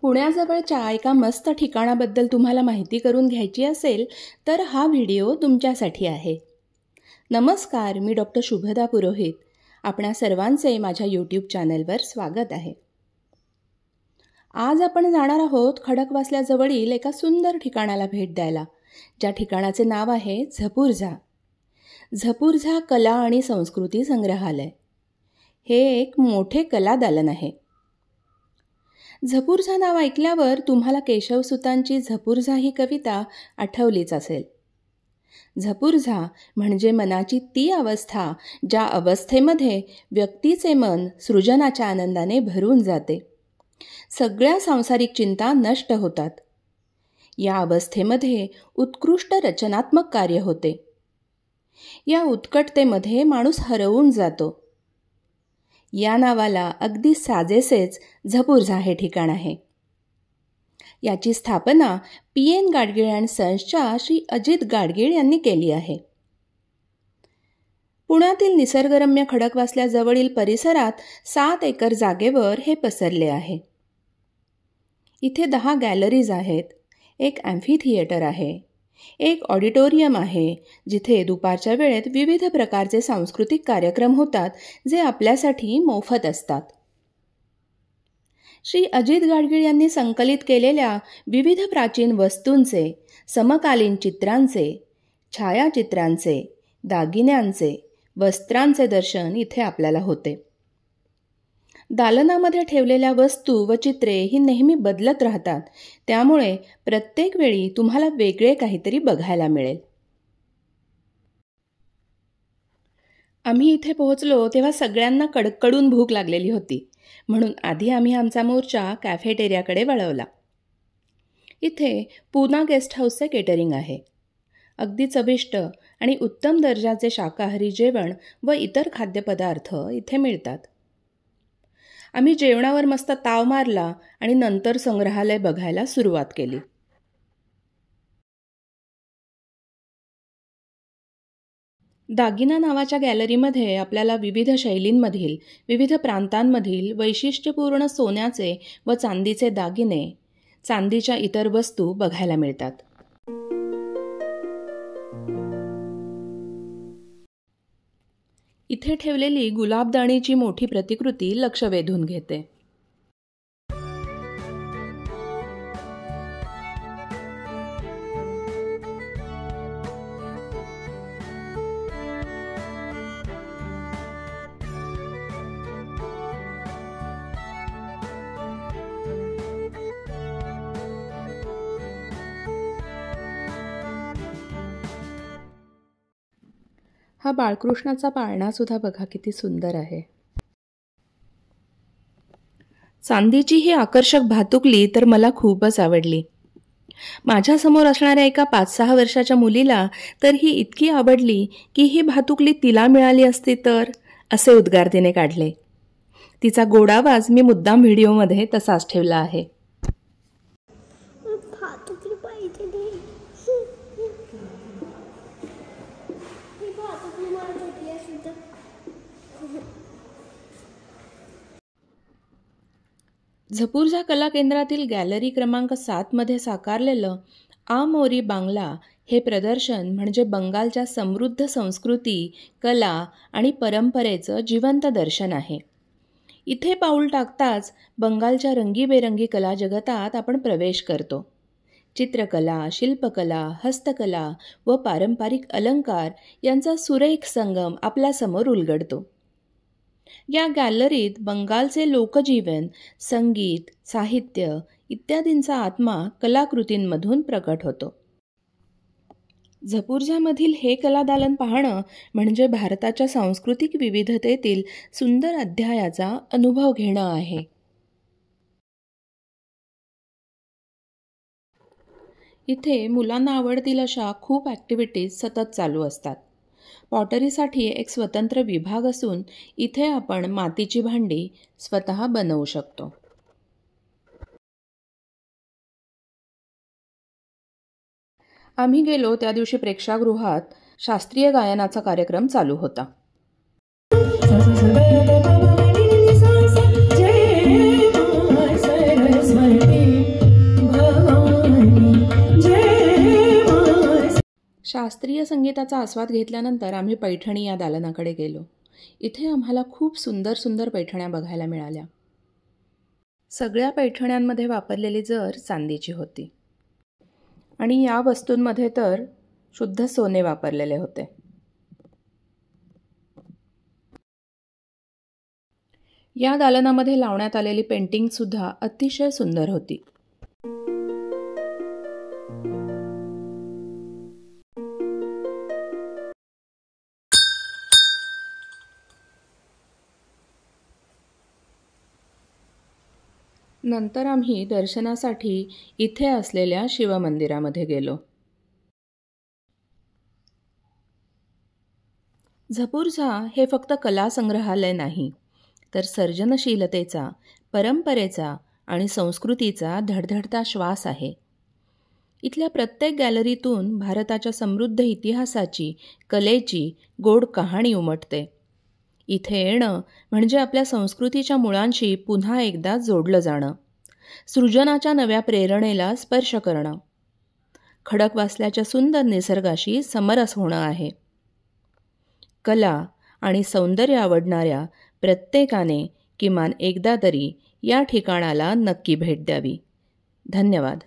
पुण्याजवळच्या एका मस्त ठिकाणाबद्दल तुम्हाला माहिती करून घ्यायची असेल तर हा व्हिडिओ तुमच्यासाठी आहे. नमस्कार, मी डॉक्टर शुभदा पुरोहित. आपणा सर्वांचे माझ्या यूट्यूब चॅनलवर स्वागत आहे. आज आपण जाणार आहोत खडकवासल्याजवळील एका सुंदर ठिकाणाला भेट द्यायला, ज्या ठिकाणाचे नाव आहे झपूर्झा. झपूर्झा कला आणि संस्कृती संग्रहालय हे एक मोठे कलादालन आहे. झपूर्झा नाव ऐकल्यावर तुम्हाला केशवसुतांची झपूर्झा ही कविता आठवलीच असेल. झपूर्झा म्हणजे मनाची ती अवस्था ज्या अवस्थेमध्ये व्यक्तीचे मन सृजनाच्या आनंदाने भरून जाते. सगळ्या सांसारिक चिंता नष्ट होतात. या अवस्थेमध्ये उत्कृष्ट रचनात्मक कार्य होते. या उत्कटतेमध्ये माणूस हरवून जातो. या नावाला अगदी साजेसेच झपूर्झा हे ठिकाण आहे. याची स्थापना PN गाडगीळ अँड सन्सच्या श्री अजित गाडगीळ यांनी केली आहे. पुण्यातील निसर्गरम्य खडकवासल्याजवळील परिसरात 7 एकर जागेवर हे पसरले आहे. इथे 10 गॅलरीज आहेत, एक ॲम्फी थिएटर आहे, एक ऑडिटोरियम आहे जिथे दुपारच्या वेळेत विविध प्रकारचे सांस्कृतिक कार्यक्रम होतात जे आपल्यासाठी मोफत असतात. श्री अजित गाडगीळ यांनी संकलित केलेल्या विविध प्राचीन वस्तूंचे, समकालीन चित्रांचे, छायाचित्रांचे, दागिन्यांचे, वस्त्रांचे दर्शन इथे आपल्याला होते. दालनामध्ये ठेवलेल्या वस्तू व चित्रे ही नेहमी बदलत राहतात, त्यामुळे प्रत्येक वेळी तुम्हाला वेगळे काहीतरी बघायला मिळेल. आम्ही इथे पोहोचलो तेव्हा सगळ्यांना कडकडून भूक लागलेली होती, म्हणून आधी आम्ही आमचा मोर्चा कॅफेटेरियाकडे वळवला. इथे पूना गेस्ट हाऊसचे केटरिंग आहे. अगदी चविष्ट आणि उत्तम दर्जाचे शाकाहारी जेवण व इतर खाद्यपदार्थ इथे मिळतात. आम्ही जेवणावर मस्त ताव मारला आणि नंतर संग्रहालय बघायला सुरुवात केली. दागिना नावाच्या गॅलरीमध्ये आपल्याला विविध शैलींमधील, विविध प्रांतांमधील वैशिष्ट्यपूर्ण सोन्याचे व चांदीचे दागिने, चांदीच्या इतर वस्तू बघायला मिळतात. इथे ठेवलेली गुलाबदाणीची मोठी प्रतिकृती लक्ष वेधून घेते. हा बाळकृष्णाचा पाळणा सुद्धा बघा किती सुंदर आहे. चांदीची ही आकर्षक भातुकली तर मला खूपच आवडली. माझ्यासमोर असणाऱ्या एका 5-6 वर्षाच्या मुलीला तर ही इतकी आवडली की ही भातुकली तिला मिळाली असती तर, असे उद्गार तिने काढले. तिचा गोड आवाज मी मुद्दाम व्हिडिओमध्ये तसाच ठेवला आहे. झपूर्झा कला केंद्रातील गॅलरी क्रमांक 7 मध्ये साकारलेलं आ मोरी बांगला हे प्रदर्शन म्हणजे बंगालच्या समृद्ध संस्कृती, कला आणि परंपरेचं जिवंत दर्शन आहे. इथे पाऊल टाकताच बंगालच्या रंगीबेरंगी कला जगतात आपण प्रवेश करतो. चित्रकला, शिल्पकला, हस्तकला व पारंपरिक अलंकार यांचा सुरेख संगम आपल्यासमोर उलगडतो. या गॅलरीत बंगालचे लोकजीवन, संगीत, साहित्य इत्यादींचा आत्मा कलाकृतींमधून प्रकट होतो. झपूर्झामधील हे कलादालन पाहणं म्हणजे भारताच्या सांस्कृतिक विविधतेतील सुंदर अध्यायाचा अनुभव घेणं आहे. इथे मुलांना आवडतील अशा खूप ॲक्टिव्हिटीज सतत चालू असतात. पॉटरीसाठी एक स्वतंत्र विभाग असून इथे आपण मातीची भांडी स्वतः बनवू शकतो. आम्ही गेलो त्या दिवशी प्रेक्षागृहात शास्त्रीय गायनाचा कार्यक्रम चालू होता. जय सरस्वती शास्त्रीय संगीताचा आस्वाद घेतल्यानंतर आम्ही पैठणी या दालनाकडे गेलो. इथे आम्हाला खूप सुंदर सुंदर पैठण्या बघायला मिळाल्या. सगळ्या पैठण्यांमध्ये वापरलेली जर चांदीची होती आणि या वस्तूंमध्ये तर शुद्ध सोने वापरलेले होते. या दालनामध्ये लावण्यात आलेली पेंटिंगसुद्धा अतिशय सुंदर होती. नंतर आम्ही दर्शनासाठी इथे असलेल्या शिवमंदिरामध्ये गेलो. झपूर्झा हे फक्त कला संग्रहालय नाही, तर सर्जनशीलतेचा, परंपरेचा आणि संस्कृतीचा धडधडता श्वास आहे. इथल्या प्रत्येक गॅलरीतून भारताच्या समृद्ध इतिहासाची, कलेची गोड कहाणी उमटते. इथे येणं म्हणजे आपल्या संस्कृतीच्या मुळांशी पुन्हा एकदा जोडलं जाणं, सृजनाच्या नव्या प्रेरणेला स्पर्श करणं, खडकवासल्याच्या सुंदर निसर्गाशी समरस होणं आहे. कला आणि सौंदर्य आवडणाऱ्या प्रत्येकाने किमान एकदा तरी या ठिकाणाला नक्की भेट द्यावी. धन्यवाद.